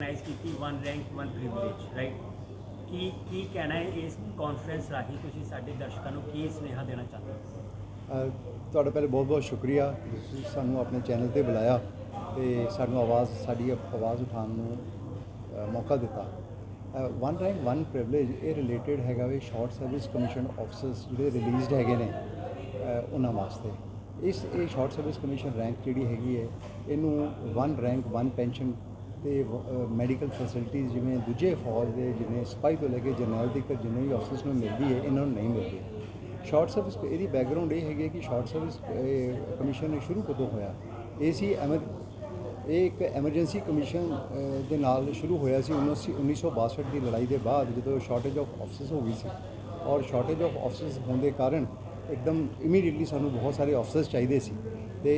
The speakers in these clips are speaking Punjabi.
ऑर्गेनाइज की one rank one privilege right ਕੀ ਕਹਿਣਾ ਹੈ ਇਸ ਕਾਨਫਰੰਸ ਰਾਹੀਂ ਤੁਸੀਂ ਸਾਡੇ ਦਰਸ਼ਕਾਂ ਨੂੰ ਕੀ ਸੁਨੇਹਾ ਦੇਣਾ ਚਾਹੁੰਦੇ ਹੋ? ਤੁਹਾਡਾ ਪਹਿਲੇ ਬਹੁਤ ਬਹੁਤ ਸ਼ੁਕਰੀਆ ਤੁਸੀਂ ਸਾਨੂੰ ਆਪਣੇ ਚੈਨਲ ਤੇ ਬੁਲਾਇਆ ਤੇ ਸਾਨੂੰ ਸਾਡੀ ਆਵਾਜ਼ ਉਠਾਉਣ ਨੂੰ ਮੌਕਾ ਦਿੱਤਾ। ਵਨ ਰੈਂਕ ਵਨ ਪ੍ਰਿਵਿਲੇਜ ਇਹ ਰਿਲੇਟਡ ਹੈਗਾ ਵੀ ਸ਼ਾਰਟ ਸਰਵਿਸ ਕਮਿਸ਼ਨ ਆਫਿਸਰਸ ਜਿਹੜੇ ਰਿਲੀਜ਼ਡ ਹੈਗੇ ਨੇ ਉਹਨਾਂ ਵਾਸਤੇ। ਇਹ ਸ਼ਾਰਟ ਸਰਵਿਸ ਕਮਿਸ਼ਨ ਰੈਂਕ ਜਿਹੜੀ ਹੈਗੀ ਹੈ ਇਹਨੂੰ ਵਨ ਰੈਂਕ ਵਨ ਪੈਨਸ਼ਨ ਤੇ ਮੈਡੀਕਲ ਫੈਸਿਲਿਟੀਜ਼ ਜਿਵੇਂ ਦੂਜੇ ਫੌਜ ਦੇ ਜਿਵੇਂ ਸਿਪਾਹੀ ਤੋਂ ਲੈ ਕੇ ਜਰਨੈਲ ਤੱਕ ਜਿੰਨੇ ਵੀ ਆਫਿਸਰਸ ਨੂੰ ਮਿਲਦੀ ਹੈ ਇਹਨਾਂ ਨੂੰ ਨਹੀਂ ਮਿਲਦੀ। ਸ਼ਾਰਟ ਸਰਵਿਸ ਇਹਦੀ ਬੈਕਗਰਾਉਂਡ ਇਹ ਹੈਗੀ ਕਿ ਸ਼ਾਰਟ ਸਰਵਿਸ ਕਮਿਸ਼ਨ ਸ਼ੁਰੂ ਕਦੋਂ ਹੋਇਆ ਇਹ ਇੱਕ ਐਮਰਜੈਂਸੀ ਕਮਿਸ਼ਨ ਦੇ ਨਾਲ ਸ਼ੁਰੂ ਹੋਇਆ ਸੀ 1962 ਦੀ ਲੜਾਈ ਦੇ ਬਾਅਦ ਜਦੋਂ ਸ਼ਾਰਟੇਜ ਆਫ ਆਫਿਸਰਸ ਹੋ ਗਈ ਸੀ ਔਰ ਸ਼ਾਰਟੇਜ ਆਫ ਆਫਿਸਰਸ ਹੋਣ ਦੇ ਕਾਰਨ ਇੱਕਦਮ ਇਮੀਡੀਏਟਲੀ ਸਾਨੂੰ ਬਹੁਤ ਸਾਰੇ ਆਫਿਸਰਸ ਚਾਹੀਦੇ ਸੀ ਤੇ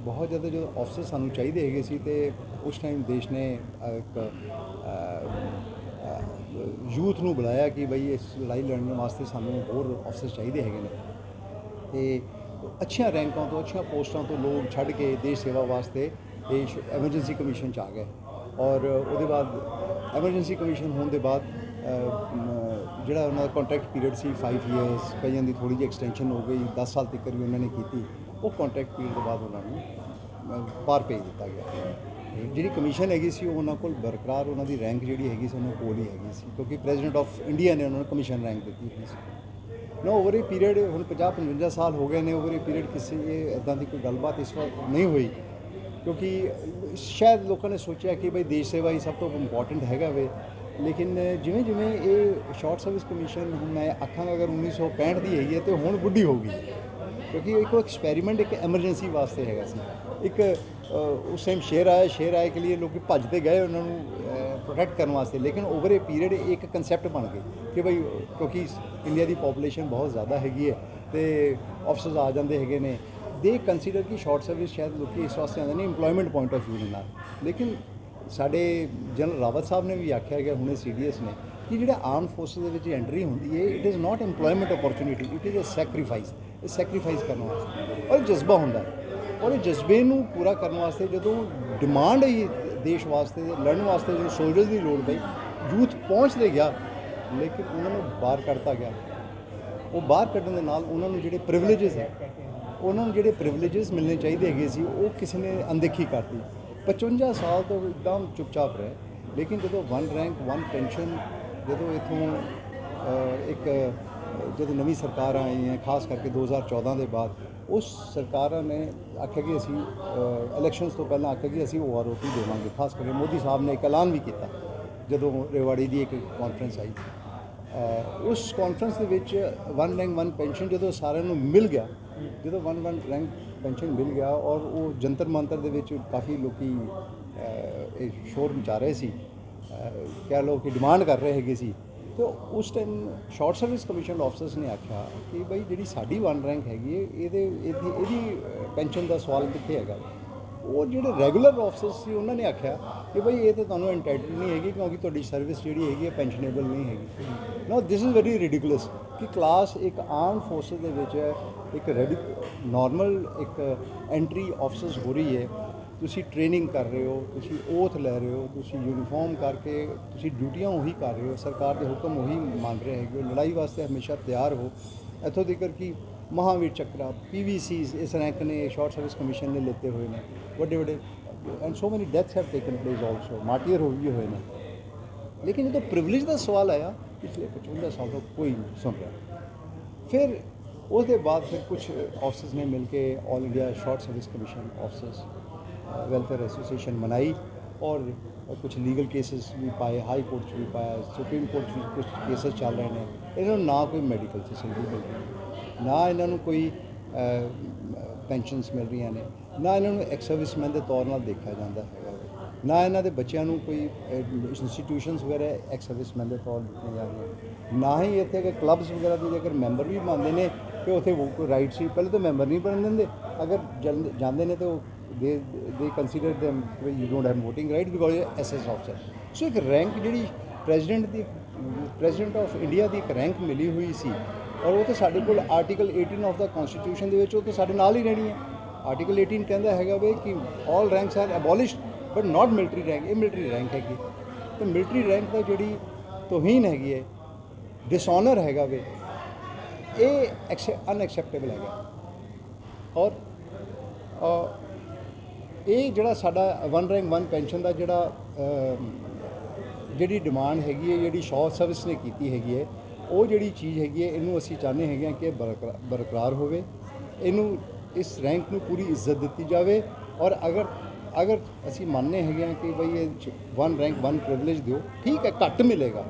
ਬਹੁਤ ਜ਼ਿਆਦਾ ਜਦੋਂ ਆਫਿਸਰਸ ਸਾਨੂੰ ਚਾਹੀਦੇ ਹੈਗੇ ਸੀ ਤੇ ਉਸ ਟਾਈਮ ਦੇਸ਼ ਨੇ ਇੱਕ ਯੂਥ ਨੂੰ ਬੁਲਾਇਆ ਕਿ ਬਈ ਇਸ ਲੜਾਈ ਲੜਨ ਵਾਸਤੇ ਸਾਨੂੰ ਹੋਰ ਆਫਿਸਰਸ ਚਾਹੀਦੇ ਹੈਗੇ ਨੇ ਤੇ ਅੱਛੀਆਂ ਰੈਂਕਾਂ ਤੋਂ ਅੱਛੀਆਂ ਪੋਸਟਾਂ ਤੋਂ ਲੋਕ ਛੱਡ ਕੇ ਦੇਸ਼ ਸੇਵਾ ਵਾਸਤੇ ਇਹ ਐਮਰਜੈਂਸੀ ਕਮਿਸ਼ਨ 'ਚ ਆ ਗਏ। ਔਰ ਉਹਦੇ ਬਾਅਦ ਐਮਰਜੈਂਸੀ ਕਮਿਸ਼ਨ ਹੋਣ ਦੇ ਬਾਅਦ ਜਿਹੜਾ ਉਹਨਾਂ ਦਾ ਕੰਟਰੈਕਟ ਪੀਰੀਅਡ ਸੀ 5 ਇਅਰਸ ਕਈਆਂ ਦੀ ਥੋੜ੍ਹੀ ਜਿਹੀ ਐਕਸਟੈਂਸ਼ਨ ਹੋ ਗਈ 10 ਸਾਲ ਤੱਕ ਵੀ ਉਹਨਾਂ ਨੇ ਕੀਤੀ। ਉਹ ਕੰਟਰੈਕਟ ਪੀਰੀਅਡ ਤੋਂ ਬਾਅਦ ਉਹਨਾਂ ਨੂੰ ਪਾਰ ਭੇਜ ਦਿੱਤਾ ਗਿਆ। ਜਿਹੜੀ ਕਮਿਸ਼ਨ ਹੈਗੀ ਸੀ ਉਹ ਉਹਨਾਂ ਕੋਲ ਬਰਕਰਾਰ ਉਹਨਾਂ ਦੀ ਰੈਂਕ ਜਿਹੜੀ ਹੈਗੀ ਸੀ ਉਹਨਾਂ ਕੋਲ ਹੀ ਹੈਗੀ ਸੀ ਕਿਉਂਕਿ ਪ੍ਰੈਜ਼ੀਡੈਂਟ ਆਫ ਇੰਡੀਆ ਨੇ ਉਹਨਾਂ ਨੂੰ ਕਮਿਸ਼ਨ ਰੈਂਕ ਦਿੱਤੀ ਹੋਈ ਸੀ ਨਾ। ਓਵਰ ਇਹ ਪੀਰੀਅਡ ਹੁਣ 50-55 ਸਾਲ ਹੋ ਗਏ ਨੇ ਓਵਰ ਇਹ ਪੀਰੀਅਡ ਕਿਸੇ ਇੱਦਾਂ ਦੀ ਕੋਈ ਗੱਲਬਾਤ ਇਸ ਵਾਰ ਨਹੀਂ ਹੋਈ ਕਿਉਂਕਿ ਸ਼ਾਇਦ ਲੋਕਾਂ ਨੇ ਸੋਚਿਆ ਕਿ ਬਈ ਦੇਸ਼ ਸੇਵਾ ਹੀ ਸਭ ਤੋਂ ਇੰਪੋਰਟੈਂਟ ਹੈਗਾ ਵੇ। ਲੇਕਿਨ ਜਿਵੇਂ ਜਿਵੇਂ ਇਹ ਸ਼ਾਰਟ ਸਰਵਿਸ ਕਮਿਸ਼ਨ ਹੁਣ ਮੈਂ ਆਖਾਂਗਾ ਅਗਰ 1965 ਦੀ ਹੈਗੀ ਹੈ ਤੇ ਹੁਣ ਬੁੱਢੀ ਹੋ ਗਈ ਕਿਉਂਕਿ ਇੱਕ ਐਕਸਪੈਰੀਮੈਂਟ ਇੱਕ ਐਮਰਜੈਂਸੀ ਵਾਸਤੇ ਹੈਗਾ ਸੀ। ਇੱਕ ਉਸ ਟਾਈਮ ਸ਼ੇਰ ਆਏ ਕੇ ਲਈ ਲੋਕ ਭੱਜਦੇ ਗਏ ਉਹਨਾਂ ਨੂੰ ਪ੍ਰੋਟੈਕਟ ਕਰਨ ਵਾਸਤੇ ਲੇਕਿਨ ਓਵਰ ਇਹ ਪੀਰੀਅਡ ਇੱਕ ਕਨਸੈਪਟ ਬਣ ਗਈ ਕਿ ਬਈ ਕਿਉਂਕਿ ਇੰਡੀਆ ਦੀ ਪੋਪੂਲੇਸ਼ਨ ਬਹੁਤ ਜ਼ਿਆਦਾ ਹੈਗੀ ਹੈ ਤੇ ਆਫਿਸਰਸ ਆ ਜਾਂਦੇ ਹੈਗੇ ਨੇ ਦੇ ਕੰਸੀਡਰ ਕਿ ਸ਼ਾਰਟ ਸਰਵਿਸ ਸ਼ਾਇਦ ਲੋਕ ਇਸ ਵਾਸਤੇ ਆਉਂਦੇ ਨੇ ਇੰਪਲੋਇਮੈਂਟ ਪੁਆਇੰਟ ਆਫ ਵਿਊ ਦੇ ਨਾਲ। ਲੇਕਿਨ ਸਾਡੇ ਜਨਰਲ ਰਾਵਤ ਸਾਹਿਬ ਨੇ ਵੀ ਆਖਿਆ ਗਿਆ ਹੁਣੇ CDS ਨੇ ਕਿ ਜਿਹੜਾ ਆਰਮ ਫੋਰਸਿਸ ਦੇ ਵਿੱਚ ਐਂਟਰੀ ਹੁੰਦੀ ਹੈ it is not employment opportunity it is a sacrifice. ਇਹ ਸੈਕਰੀਫਾਈਸ ਕਰਨ ਵਾਸਤੇ ਔਰ ਜਜ਼ਬਾ ਹੁੰਦਾ ਹੈ ਔਰ ਇਹ ਜਜ਼ਬੇ ਨੂੰ ਪੂਰਾ ਕਰਨ ਵਾਸਤੇ ਜਦੋਂ ਡਿਮਾਂਡ ਹੈ ਦੇਸ਼ ਵਾਸਤੇ ਲੜਨ ਵਾਸਤੇ ਜਦੋਂ ਸੋਲਜਰਸ ਦੀ ਲੋੜ ਪਈ ਯੂਥ ਪਹੁੰਚਦੇ ਗਿਆ ਲੇਕਿਨ ਉਹਨਾਂ ਨੂੰ ਬਾਹਰ ਕੱਢਤਾ ਗਿਆ। ਉਹ ਬਾਹਰ ਕੱਢਣ ਦੇ ਨਾਲ ਉਹਨਾਂ ਨੂੰ ਜਿਹੜੇ ਪ੍ਰਿਵਿਲੇਜਸ ਹੈ ਉਹਨਾਂ ਨੂੰ ਜਿਹੜੇ ਪ੍ਰਿਵਿਲੇਜਸ ਮਿਲਣੇ ਚਾਹੀਦੇ ਹੈਗੇ ਸੀ ਉਹ ਕਿਸੇ ਨੇ ਅਣਦੇਖੀ ਕਰਤੀ। 55 ਸਾਲ ਤੋਂ ਇੱਕਦਮ ਚੁੱਪਚਾਪ ਰਹੇ ਲੇਕਿਨ ਜਦੋਂ ਵਨ ਰੈਂਕ ਵਨ ਪੈਨਸ਼ਨ ਜਦੋਂ ਇੱਥੋਂ ਜਦੋਂ ਨਵੀਂ ਸਰਕਾਰਾਂ ਆਈਆਂ ਖਾਸ ਕਰਕੇ 2014 ਦੇ ਬਾਅਦ ਉਸ ਸਰਕਾਰਾਂ ਨੇ ਆਖਿਆ ਕਿ ਅਸੀਂ ਇਲੈਕਸ਼ਨਸ ਤੋਂ ਪਹਿਲਾਂ ਆਖਿਆ ਕਿ ਅਸੀਂ OROP ਦੇਵਾਂਗੇ। ਖਾਸ ਕਰਕੇ ਮੋਦੀ ਸਾਹਿਬ ਨੇ ਇੱਕ ਐਲਾਨ ਵੀ ਕੀਤਾ ਜਦੋਂ ਰੇਵਾੜੀ ਦੀ ਇੱਕ ਕਾਨਫਰੰਸ ਆਈ ਉਸ ਕਾਨਫਰੰਸ ਦੇ ਵਿੱਚ ਵਨ ਰੈਂਕ ਵਨ ਪੈਨਸ਼ਨ ਜਦੋਂ ਸਾਰਿਆਂ ਨੂੰ ਮਿਲ ਗਿਆ ਜਦੋਂ ਵਨ ਰੈਂਕ ਪੈਨਸ਼ਨ ਮਿਲ ਗਿਆ ਔਰ ਉਹ ਜੰਤਰ ਮੰਤਰ ਦੇ ਵਿੱਚ ਕਾਫੀ ਲੋਕੀ ਇਹ ਸ਼ੋਰ ਮਚਾ ਰਹੇ ਸੀ ਕਹਿ ਲਓ ਕਿ ਡਿਮਾਂਡ ਕਰ ਰਹੇ ਹੈਗੇ ਸੀ ਤੇ ਉਸ time short service commission officers ਨੇ ਆਖਿਆ ਕਿ ਬਈ ਜਿਹੜੀ ਸਾਡੀ ਵਨ ਰੈਂਕ ਹੈਗੀ ਹੈ ਇਹਦੀ ਪੈਨਸ਼ਨ ਦਾ ਸਵਾਲ ਕਿੱਥੇ ਹੈਗਾ। ਉਹ ਜਿਹੜੇ ਰੈਗੂਲਰ ਆਫਿਸਰਸ ਸੀ ਉਹਨਾਂ ਨੇ ਆਖਿਆ ਕਿ ਬਈ ਇਹ ਤਾਂ ਤੁਹਾਨੂੰ ਐਂਟਾਈਟਲ ਨਹੀਂ ਹੈਗੀ ਕਿਉਂਕਿ ਤੁਹਾਡੀ ਸਰਵਿਸ ਜਿਹੜੀ ਹੈਗੀ ਹੈ ਪੈਨਸ਼ਨੇਬਲ ਨਹੀਂ ਹੈਗੀ। ਨਾ ਦਿਸ ਇਜ਼ ਵੈਰੀ ਰਿਡੀਕੂਲਸ ਕਿ ਕਲਾਸ ਇੱਕ ਆਰਮ ਫੋਰਸਿਸ ਦੇ ਵਿੱਚ ਇੱਕ ਨਾਰਮਲ ਇੱਕ ਐਂਟਰੀ ਆਫਿਸਰਸ ਹੋ ਰਹੀ ਹੈ। ਤੁਸੀਂ ਟ੍ਰੇਨਿੰਗ ਕਰ ਰਹੇ ਹੋ ਤੁਸੀਂ ਓਥ ਲੈ ਰਹੇ ਹੋ ਤੁਸੀਂ ਯੂਨੀਫਾਰਮ ਕਰਕੇ ਤੁਸੀਂ ਡਿਊਟੀਆਂ ਉਹੀ ਕਰ ਰਹੇ ਹੋ ਸਰਕਾਰ ਦੇ ਹੁਕਮ ਉਹੀ ਮੰਨ ਰਹੇ ਹੈਗੇ ਹੋ ਲੜਾਈ ਵਾਸਤੇ ਹਮੇਸ਼ਾ ਤਿਆਰ ਹੋ। ਇੱਥੋਂ ਤੱਕ ਕਿ ਮਹਾਵੀਰ ਚੱਕਰਾ PVCs ਇਸ ਰੈਂਕ ਨੇ ਸ਼ਾਰਟ ਸਰਵਿਸ ਕਮਿਸ਼ਨ ਨੇ ਲਿੱਤੇ ਹੋਏ ਨੇ ਵੱਡੇ ਐਂਡ ਸੋ ਮੈਨੀ deaths have taken place also ਮਾਰਟੀਅਰ ਹੋ ਵੀ ਹੋਏ ਨੇ। ਲੇਕਿਨ ਜਦੋਂ ਪ੍ਰਿਵਿਲੇਜ ਦਾ ਸਵਾਲ ਆਇਆ ਪਿਛਲੇ 55 ਸਾਲ ਤੋਂ ਕੋਈ ਨਹੀਂ ਸੁਣ ਰਿਹਾ। ਫਿਰ उसके बाद फिर कुछ ऑफिसर्स ने मिलकर all India short service commission officers welfare association बनाई और कुछ लीगल केसेस भी पाए हाई कोर्ट भी पाया सुप्रीम कोर्ट भी कुछ केसेस चल रहे हैं। इन्होंने ना कोई मेडिकल फैसिलिटी मिल रही ना इन्होंने कोई पेंशनस मिल रही ने ना इन्होंने एक्स सर्विसमैन के तौर पर देखा जाता है ना ਇਹਨਾਂ ਦੇ ਬੱਚਿਆਂ ਨੂੰ ਕੋਈ ਇੰਸਟੀਟਿਊਸ਼ਨਸ ਵਗੈਰਾ ਐਕਸ ਸਰਵਿਸਮੈਨ ਦੇ ਤੌਰ ਦਿੱਤੇ ਜਾ ਰਹੇ ਨਾ ਹੀ ਇੱਥੇ ਕਿ ਕਲੱਬਸ ਵਗੈਰਾ ਦੇ ਜੇਕਰ ਮੈਂਬਰ ਵੀ ਬਣਦੇ ਨੇ ਕਿ ਉੱਥੇ ਕੋਈ ਰਾਈਟ ਸੀ ਪਹਿਲੇ ਤਾਂ ਮੈਂਬਰ ਨਹੀਂ ਬਣਨ ਦਿੰਦੇ ਅਗਰ ਜਾਂਦੇ ਨੇ ਤਾਂ ਦੇ consider them you don't have voting right because SS officer. So ਇੱਕ ਰੈਂਕ ਜਿਹੜੀ ਪ੍ਰੈਜ਼ੀਡੈਂਟ ਆਫ ਇੰਡੀਆ ਦੀ ਇੱਕ ਰੈਂਕ ਮਿਲੀ ਹੋਈ ਸੀ ਔਰ ਉਹ ਤਾਂ ਸਾਡੇ ਕੋਲ ਆਰਟੀਕਲ 18 ਆਫ ਦਾ ਕਨਸਟੀਟਿਊਸ਼ਨ ਦੇ ਵਿੱਚ ਉਹ ਤਾਂ ਸਾਡੇ ਨਾਲ ਹੀ ਰਹਿਣੀ ਹੈ। ਆਰਟੀਕਲ 18 ਕਹਿੰਦਾ ਹੈਗਾ ਵੇ ਕਿ all ranks are abolished but not military rank ये मिलिट्री रैंक है कि ਤੇ ਮਿਲਟਰੀ ਰੈਂਕ ਦਾ ਜਿਹੜੀ ਤੋਹੀਨ ਹੈਗੀ ਹੈ, ਡਿਸਆਨਰ ਹੈਗਾ ਵੇ, ਇਹ ਅਨਐਕਸੈਪਟੇਬਲ ਹੈਗਾ। ਔਰ ਇਹ ਜਿਹੜਾ ਸਾਡਾ 1 ਰੈਂਕ 1 ਪੈਨਸ਼ਨ ਦਾ ਜਿਹੜਾ ਜਿਹੜੀ ਡਿਮਾਂਡ ਹੈਗੀ ਹੈ, ਜਿਹੜੀ ਸ਼ਾਰਟ ਸਰਵਿਸ ਨੇ ਕੀਤੀ ਹੈਗੀ ਹੈ, ਉਹ ਜਿਹੜੀ ਚੀਜ਼ ਹੈਗੀ ਹੈ, ਇਹਨੂੰ ਅਸੀਂ ਚਾਹੁੰਦੇ ਹੈਗੇ ਹਾਂ ਕਿ ਬਰਕਰਾਰ ਹੋਵੇ, ਇਹਨੂੰ ਇਸ ਰੈਂਕ ਨੂੰ ਪੂਰੀ ਇੱਜ਼ਤ ਦਿੱਤੀ ਜਾਵੇ। ਔਰ ਅਗਰ ਅਸੀਂ ਮੰਨਦੇ ਹੈਗੇ ਹਾਂ ਕਿ ਬਈ ਇਹ 1 ਰੈਂਕ 1 ਪ੍ਰਿਵਿਲੇਜ ਦਿਓ, ਠੀਕ ਹੈ, ਘੱਟ ਮਿਲੇਗਾ।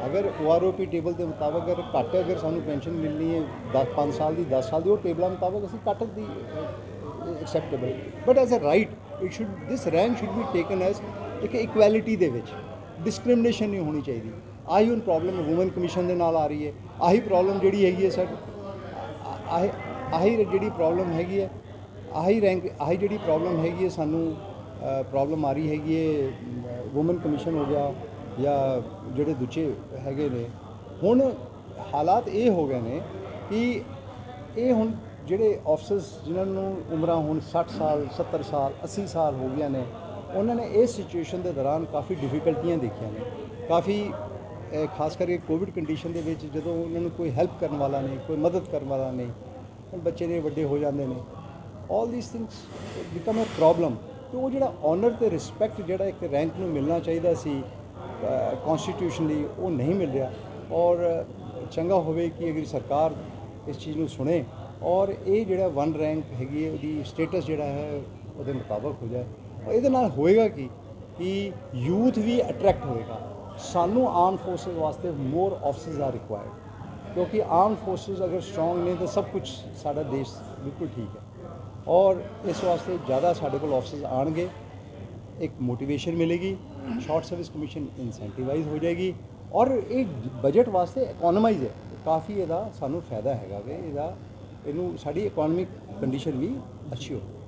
ਅਗਰ OROP ਟੇਬਲ ਦੇ ਮੁਤਾਬਕ ਅਗਰ ਸਾਨੂੰ ਪੈਨਸ਼ਨ ਮਿਲਣੀ ਹੈ 5 ਸਾਲ ਦੀ 10 ਸਾਲ ਦੀ, ਉਹ ਟੇਬਲਾਂ ਮੁਤਾਬਕ ਅਸੀਂ ਘੱਟ ਦੀ acceptable, but as a right this rank should be taken as ਇੱਕ ਇਕੁਐਲਿਟੀ ਦੇ ਵਿੱਚ, ਡਿਸਕ੍ਰਿਮੀਨੇਸ਼ਨ ਨਹੀਂ ਹੋਣੀ ਚਾਹੀਦੀ। ਆਹੀ ਹੁਣ ਪ੍ਰੋਬਲਮ ਵੂਮਨ ਕਮਿਸ਼ਨ ਦੇ ਨਾਲ ਆ ਰਹੀ ਹੈ, ਆਹੀ ਪ੍ਰੋਬਲਮ ਜਿਹੜੀ ਹੈਗੀ ਹੈ ਸਰ, ਆਹੀ ਜਿਹੜੀ ਪ੍ਰੋਬਲਮ ਹੈਗੀ ਹੈ, ਆਹੀ ਜਿਹੜੀ ਪ੍ਰੋਬਲਮ ਹੈਗੀ ਹੈ, ਸਾਨੂੰ ਪ੍ਰੋਬਲਮ ਆ ਰਹੀ ਹੈਗੀ ਹੈ, ਵੂਮਨ ਕਮਿਸ਼ਨ ਹੋ ਗਿਆ ਜਾਂ ਜਿਹੜੇ ਦੂਜੇ ਹੈਗੇ ਨੇ। ਹੁਣ ਹਾਲਾਤ ਇਹ ਹੋ ਗਏ ਨੇ ਕਿ ਇਹ ਹੁਣ ਜਿਹੜੇ ਆਫਿਸਰਸ ਜਿਨ੍ਹਾਂ ਨੂੰ ਉਮਰਾਂ ਹੁਣ 60 ਸਾਲ 70 ਸਾਲ 80 ਸਾਲ ਹੋ ਗਈਆਂ ਨੇ, ਉਹਨਾਂ ਨੇ ਇਸ ਸਿਚੁਏਸ਼ਨ ਦੇ ਦੌਰਾਨ ਕਾਫੀ ਡਿਫਿਕਲਟੀਆਂ ਦੇਖੀਆਂ ਨੇ, ਕਾਫੀ ਖਾਸ ਕਰਕੇ ਕੋਵਿਡ ਕੰਡੀਸ਼ਨ ਦੇ ਵਿੱਚ, ਜਦੋਂ ਉਹਨਾਂ ਨੂੰ ਕੋਈ ਹੈਲਪ ਕਰਨ ਵਾਲਾ ਨਹੀਂ, ਕੋਈ ਮਦਦ ਕਰਨ ਵਾਲਾ ਨਹੀਂ, ਬੱਚੇ ਨੇ ਵੱਡੇ ਹੋ ਜਾਂਦੇ ਨੇ, all these things become a problem. ਤੇ ਉਹ ਜਿਹੜਾ ਆਨਰ ਤੇ ਰਿਸਪੈਕਟ ਜਿਹੜਾ ਇੱਕ ਰੈਂਕ ਨੂੰ ਮਿਲਣਾ ਚਾਹੀਦਾ ਸੀ ਕੌਨਸਟੀਟਿਊਸ਼ਨਲੀ, ਉਹ ਨਹੀਂ ਮਿਲ ਰਿਹਾ। ਔਰ ਚੰਗਾ ਹੋਵੇ ਕਿ ਅਗਰ ਸਰਕਾਰ ਇਸ ਚੀਜ਼ ਨੂੰ ਸੁਣੇ ਔਰ ਇਹ ਜਿਹੜਾ 1 ਰੈਂਕ ਹੈਗੀ ਹੈ, ਉਹਦੀ ਸਟੇਟਸ ਜਿਹੜਾ ਹੈ ਉਹਦੇ ਮੁਤਾਬਕ ਹੋ ਜਾਏ। ਔਰ ਇਹਦੇ ਨਾਲ ਹੋਏਗਾ ਕਿ ਯੂਥ ਵੀ ਅਟਰੈਕਟ ਹੋਏਗਾ। ਸਾਨੂੰ ਆਰਮ ਫੋਰਸਿਸ ਵਾਸਤੇ ਮੋਰ ਆਫਿਸਰਸ ਆਰ ਰਿਕੁਆਇਰਡ, ਕਿਉਂਕਿ ਆਰਮ ਫੋਰਸਿਸ ਅਗਰ ਸਟਰੋਂਗ ਨੇ ਤਾਂ ਸਭ ਕੁਝ ਸਾਡਾ ਦੇਸ਼ ਬਿਲਕੁਲ ਠੀਕ ਹੈ। ਔਰ ਇਸ ਵਾਸਤੇ ਜ਼ਿਆਦਾ ਸਾਡੇ ਕੋਲ ਆਫਿਸਰਸ ਆਉਣਗੇ, ਇੱਕ ਮੋਟੀਵੇਸ਼ਨ ਮਿਲੇਗੀ, ਸ਼ਾਰਟ ਸਰਵਿਸ ਕਮਿਸ਼ਨ ਇਨਸੈਂਟੀਵਾਈਜ਼ ਹੋ ਜਾਏਗੀ, ਔਰ ਇਹ ਬਜਟ ਵਾਸਤੇ ਇਕੋਨੋਮਾਈਜ਼ ਹੈ, ਕਾਫੀ ਇਹਦਾ ਸਾਨੂੰ ਫਾਇਦਾ ਹੈਗਾ ਵੇ, ਇਹਨੂੰ ਸਾਡੀ ਇਕੋਨੋਮਿਕ ਕੰਡੀਸ਼ਨ ਵੀ ਅੱਛੀ ਹੋਵੇ।